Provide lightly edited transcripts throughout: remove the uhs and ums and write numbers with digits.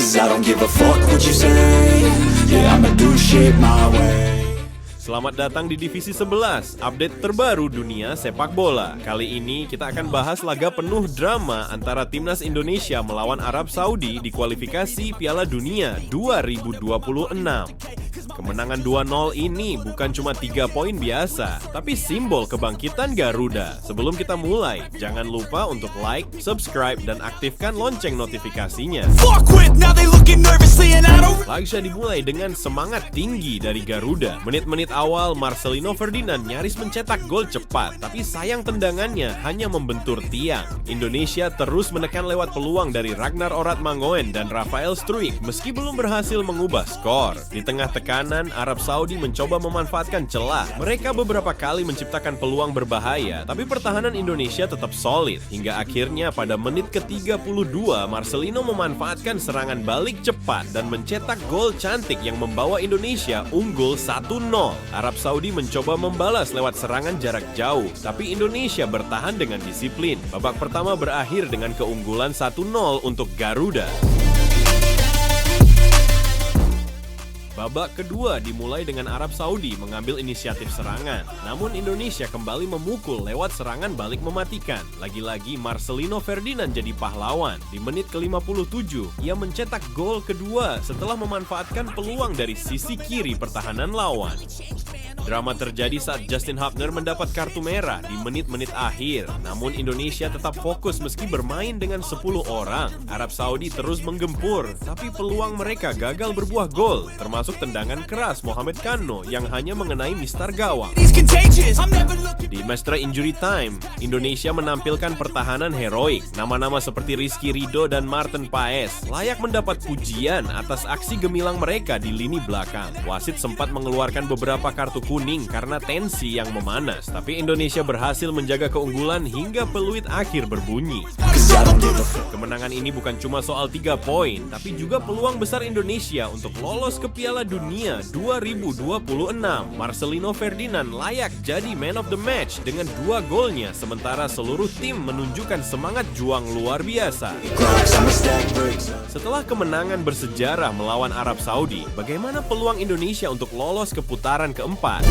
'cause I don't give a fuck what you say. Yeah, I'ma do shit my way. Selamat datang di Divisi 11, update terbaru dunia sepak bola. Kali ini kita akan bahas laga penuh drama antara Timnas Indonesia melawan Arab Saudi di kualifikasi Piala Dunia 2026. Kemenangan 2-0 ini bukan cuma 3 poin biasa, tapi simbol kebangkitan Garuda. Sebelum kita mulai, jangan lupa untuk like, subscribe, dan aktifkan lonceng notifikasinya. Laga dimulai dengan semangat tinggi dari Garuda. Menit-menit awal, Marcelino Ferdinand nyaris mencetak gol cepat, tapi sayang tendangannya hanya membentur tiang. Indonesia terus menekan lewat peluang dari Ragnar Oratmangoen dan Rafael Struijk meski belum berhasil mengubah skor. Di tengah tekanan, Arab Saudi mencoba memanfaatkan celah. Mereka beberapa kali menciptakan peluang berbahaya, tapi pertahanan Indonesia tetap solid. Hingga akhirnya pada menit ke-32, Marcelino memanfaatkan serangan balik cepat dan mencetak gol cantik yang membawa Indonesia unggul 1-0. Arab Saudi mencoba membalas lewat serangan jarak jauh, tapi Indonesia bertahan dengan disiplin. Babak pertama berakhir dengan keunggulan 1-0 untuk Garuda. Babak kedua dimulai dengan Arab Saudi mengambil inisiatif serangan. Namun Indonesia kembali memukul lewat serangan balik mematikan. Lagi-lagi Marcelino Ferdinand jadi pahlawan. Di menit ke-57, ia mencetak gol kedua setelah memanfaatkan peluang dari sisi kiri pertahanan lawan. Drama terjadi saat Justin Hubner mendapat kartu merah di menit-menit akhir. Namun Indonesia tetap fokus meski bermain dengan 10 orang. Arab Saudi terus menggempur, tapi peluang mereka gagal berbuah gol, termasuk tendangan keras Mohamed Kano yang hanya mengenai mistar gawang. Di Mestre Injury Time, Indonesia menampilkan pertahanan heroik. Nama-nama seperti Rizky Ridho dan Martin Paes layak mendapat pujian atas aksi gemilang mereka di lini belakang. Wasit sempat mengeluarkan beberapa kartu kuning karena tensi yang memanas, tapi Indonesia berhasil menjaga keunggulan hingga peluit akhir berbunyi. Kemenangan ini bukan cuma soal 3 poin, tapi juga peluang besar Indonesia untuk lolos ke Piala Dunia 2026. Marcelino Ferdinand layak jadi man of the match dengan 2 golnya, sementara seluruh tim menunjukkan semangat juang luar biasa. Setelah kemenangan bersejarah melawan Arab Saudi, bagaimana peluang Indonesia untuk lolos ke putaran keempat?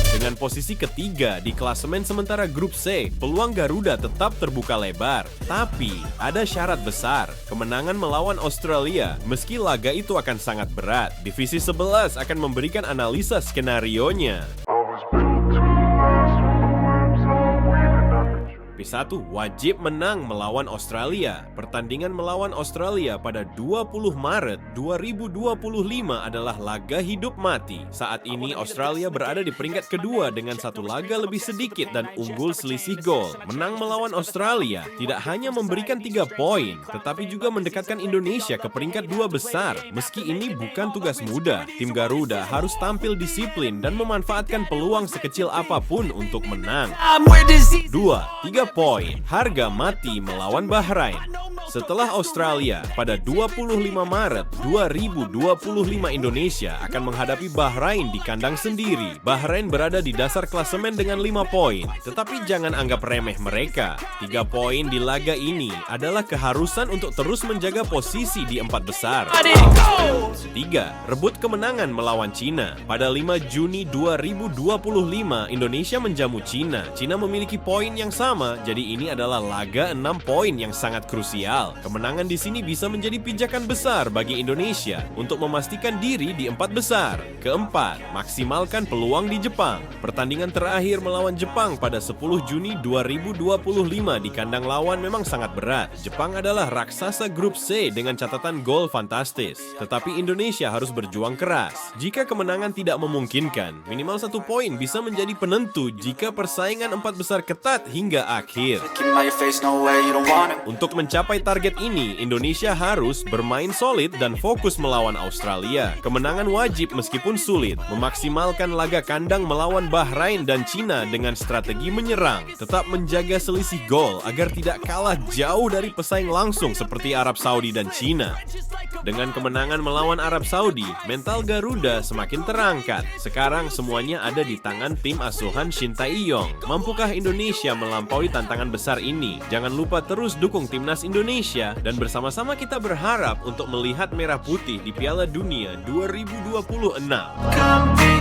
Dengan posisi ketiga di klasemen sementara grup C, peluang Garuda tetap terbuka lebar. Tapi ada syarat besar, kemenangan melawan Australia, meski laga itu akan sangat berat. Divisi 11 akan memberikan analisa skenarionya. P1 wajib menang melawan Australia. Pertandingan melawan Australia pada 20 Maret 2025 adalah laga hidup mati. Saat ini Australia berada di peringkat kedua dengan 1 laga lebih sedikit dan unggul selisih gol. Menang melawan Australia tidak hanya memberikan 3 poin, tetapi juga mendekatkan Indonesia ke peringkat 2 besar. Meski ini bukan tugas mudah, tim Garuda harus tampil disiplin dan memanfaatkan peluang sekecil apapun untuk menang. 2-3 poin, harga mati melawan Bahrain. Setelah Australia, pada 25 Maret 2025 Indonesia akan menghadapi Bahrain di kandang sendiri. Bahrain berada di dasar klasemen dengan 5 poin, tetapi jangan anggap remeh mereka. 3 poin di laga ini adalah keharusan untuk terus menjaga posisi di 4 besar. 3. Rebut kemenangan melawan Cina. Pada 5 Juni 2025, Indonesia menjamu Cina. Cina memiliki poin yang sama, jadi ini adalah laga 6 poin yang sangat krusial. Kemenangan di sini bisa menjadi pijakan besar bagi Indonesia untuk memastikan diri di 4 besar. Keempat, maksimalkan peluang di Jepang. Pertandingan terakhir melawan Jepang pada 10 Juni 2025 di kandang lawan memang sangat berat. Jepang adalah raksasa grup C dengan catatan gol fantastis. Tetapi Indonesia harus berjuang keras. Jika kemenangan tidak memungkinkan, minimal 1 poin bisa menjadi penentu jika persaingan 4 besar ketat hingga akhir. Untuk mencapai target ini, Indonesia harus bermain solid dan fokus melawan Australia. Kemenangan wajib meskipun sulit. Memaksimalkan laga kandang melawan Bahrain dan Cina dengan strategi menyerang. Tetap menjaga selisih gol agar tidak kalah jauh dari pesaing langsung seperti Arab Saudi dan Cina. Dengan kemenangan melawan Arab Saudi, mental Garuda semakin terangkat. Sekarang semuanya ada di tangan tim asuhan Shin Tae-yong. Mampukah Indonesia melampaui tantangan besar ini. Jangan lupa terus dukung timnas Indonesia dan bersama-sama kita berharap untuk melihat merah putih di Piala Dunia 2026. Come